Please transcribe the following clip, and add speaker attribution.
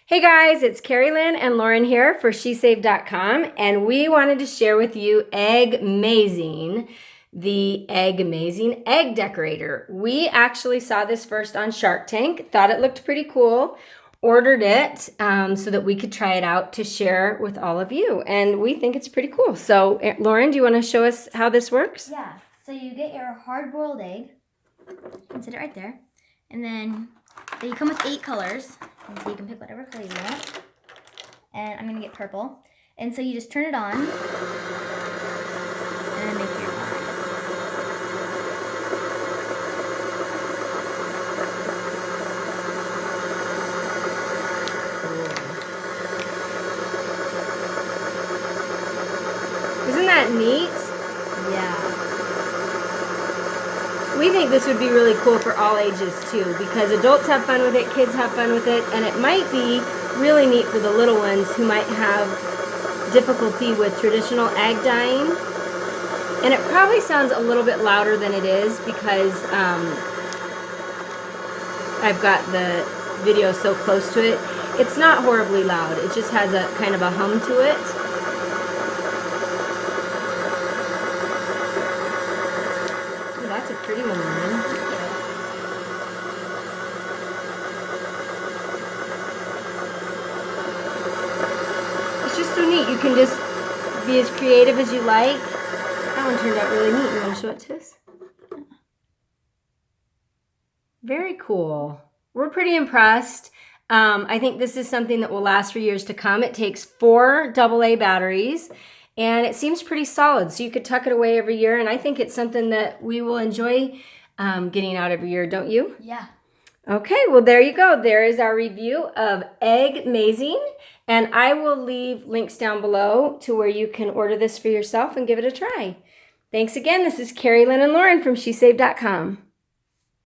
Speaker 1: Hey guys, it's Carrie Lynn and Lauren here for SheSaved.com, and we wanted to share with you Eggmazing, the Eggmazing Egg Decorator. We actually saw this first on Shark Tank, thought it looked pretty cool, ordered it so that we could try it out to share with all of you, and we think it's pretty cool. So Lauren, do you want to show us how this works?
Speaker 2: Yeah, so you get your hard-boiled egg and set it right there, and then they come with 8 colors. And so you can pick whatever color you want. And I'm going to get purple. And so you just turn it on. And make your pie.
Speaker 1: Isn't that neat?
Speaker 2: Yeah.
Speaker 1: We think this would be really cool for all ages too, because adults have fun with it, kids have fun with it, and it might be really neat for the little ones who might have difficulty with traditional egg dyeing. And it probably sounds a little bit louder than it is because I've got the video so close to it. It's not horribly loud, it just has a kind of a hum to it. That's a pretty one, Lauren. It's just so neat. You can just be as creative as you like. That one turned out really neat. You want to show it to us? Very cool. We're pretty impressed. I think this is something that will last for years to come. It takes 4 AA batteries. And it seems pretty solid, so you could tuck it away every year, and I think it's something that we will enjoy getting out every year, don't you?
Speaker 2: Yeah.
Speaker 1: Okay, well, there you go. There is our review of Eggmazing, and I will leave links down below to where you can order this for yourself and give it a try. Thanks again. This is Carrie Lynn and Lauren from SheSaved.com.